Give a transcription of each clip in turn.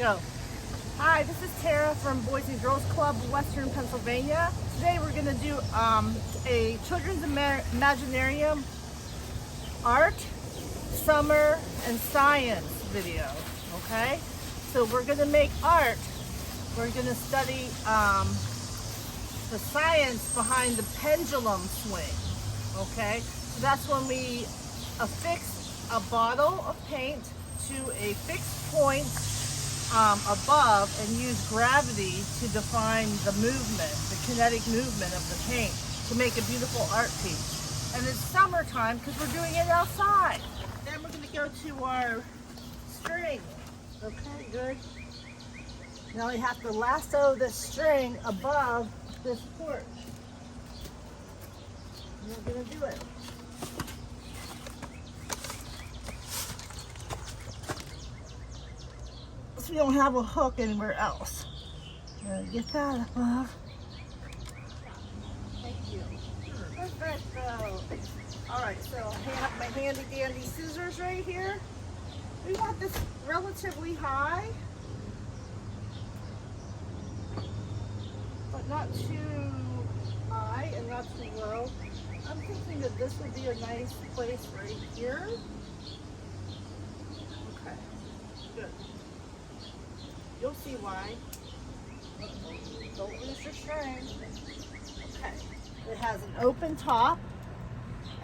Go. Hi, this is Tara from Boys and Girls Club, Western Pennsylvania. Today we're going to do a children's Imaginarium art, summer, and science video, okay? So we're going to make art. We're going to study the science behind the pendulum swing, okay? So that's when we affix a bottle of paint to a fixed point above and use gravity to define the movement, the kinetic movement of the paint to make a beautiful art piece. And it's summertime because we're doing it outside. Then we're going to go to our string. Okay, good. Now we have to lasso this string above this porch. And we're going to do it. We don't have a hook anywhere else. Get that above. Thank you. Perfecto. Alright, so I have my handy dandy scissors right here. We want this relatively high, but not too high and not too low. I'm thinking that this would be a nice place right here. Okay, good. You'll see why. Don't lose your string. Okay. It has an open top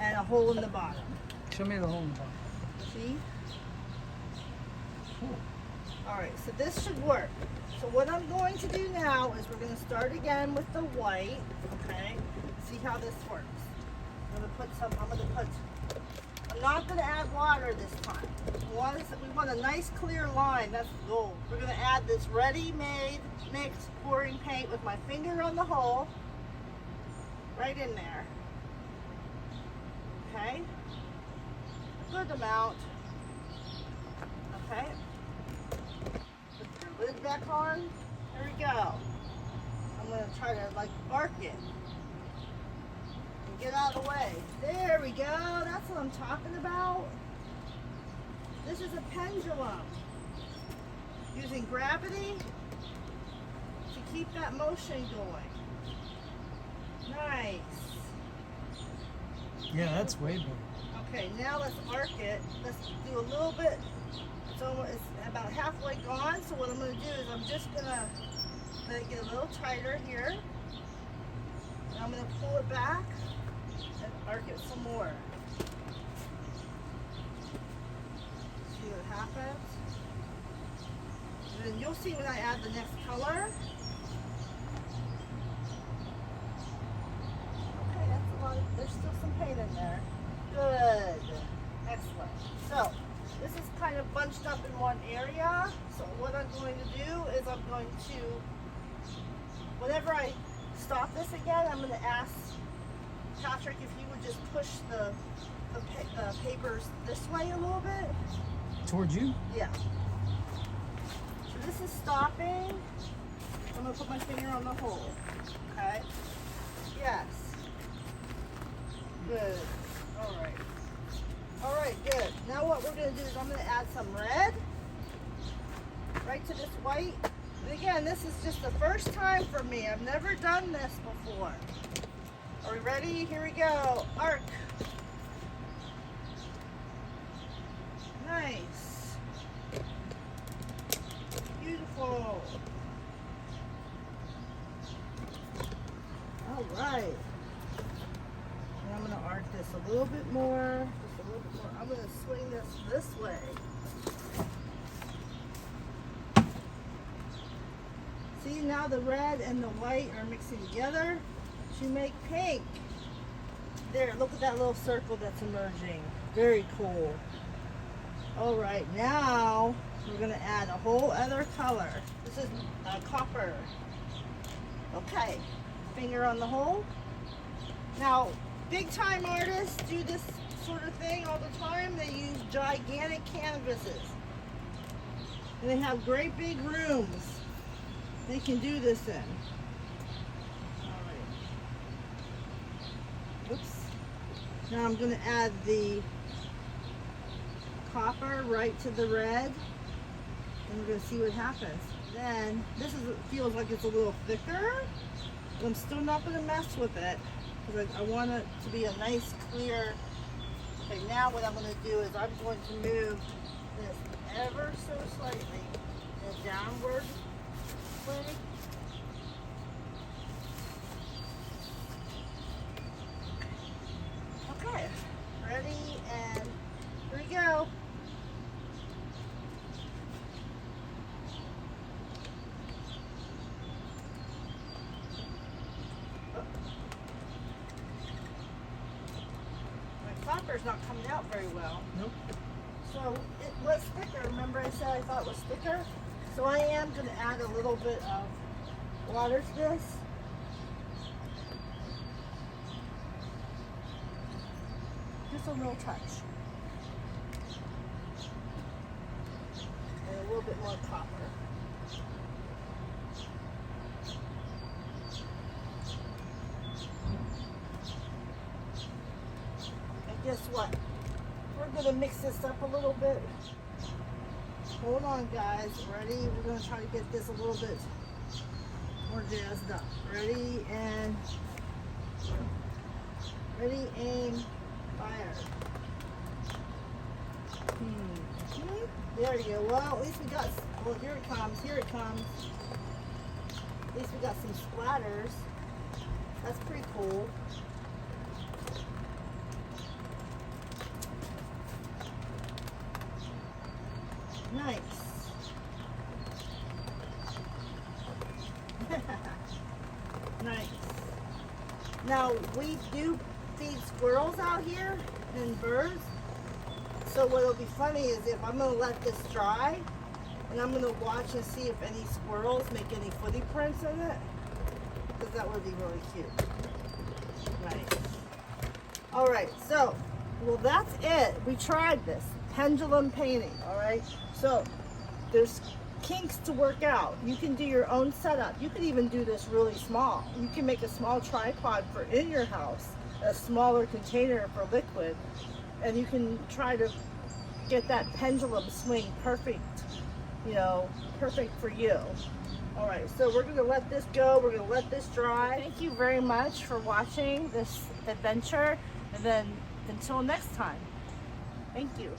and a hole in the bottom. Show me the hole in the bottom. See? Cool. Alright, so this should work. So what I'm going to do now is we're going to start again with the white. Okay? See how this works. I'm not going to add water this time. We want a nice clear line. That's the goal. We're going to add this ready-made mixed pouring paint with my finger on the hole. Right in there. Okay? A good amount. Okay? Put your lid back on. There we go. I'm going to try to arc it. Get out of the way. There we go. That's what I'm talking about. This is a pendulum. Using gravity to keep that motion going. Nice. Yeah, that's way better. Okay, now let's arc it. Let's do a little bit. It's about halfway gone. So what I'm going to do is I'm just going to let it get a little tighter here. And I'm going to pull it back and arc it some more. See what happens? And then you'll see when I add the next color. Okay, that's a lot of, there's still some paint in there. Good. Excellent. So, this is kind of bunched up in one area. So what I'm going to do is I'm going to, whenever I stop this again, I'm going to ask Patrick if you would just push the papers this way a little bit. Towards you? Yeah. So this is stopping. I'm going to put my finger on the hole. Okay? Yes. Good. Alright. Alright, good. Now what we're going to do is I'm going to add some red right to this white. And again, this is just the first time for me. I've never done this before. Are we ready? Here we go. Arc. Nice. Beautiful. All right. And I'm going to arc this a little bit more. Just a little bit more. I'm going to swing this way. See, now the red and the white are mixing together to make pink. There, look at that little circle that's emerging. Very cool. All right, now we're going to add a whole other color. This is copper. Okay, finger on the hole. Now, big time artists do this sort of thing all the time. They use gigantic canvases. And they have great big rooms they can do this in. Oops. Now I'm going to add the copper right to the red. and we're gonna see what happens. Then this feels like it's a little thicker, but I'm still not gonna mess with it because I want it to be a nice clear. Okay, now what I'm gonna do is I'm going to move this ever so slightly in a downward way. Okay, ready, and here we go. My flopper's not coming out very well. Nope. So it was thicker. Remember I said I thought it was thicker? So I am going to add a little bit of water to this. Just a little touch. And a little bit more copper. And guess what? We're going to mix this up a little bit. Hold on, guys. Ready? We're going to try to get this a little bit more jazzed up. Ready, and ready, aim, fire. There you go. Well, at least we got, well, here it comes, here it comes. At least we got some splatters. That's pretty cool. Nice. Nice. Now, we do feed squirrels out here and birds. So what'll be funny is if I'm going to let this dry, and I'm going to watch and see if any squirrels make any footy prints in it. Because that would be really cute. Nice. Alright, so, well that's it. We tried this. Pendulum painting, alright? So, there's kinks to work out. You can do your own setup. You can even do this really small. You can make a small tripod for in your house, a smaller container for liquid, and you can try to get that pendulum swing perfect, you know, perfect for you. Alright, so we're going to let this go. We're going to let this dry. Thank you very much for watching this adventure, and then until next time, thank you.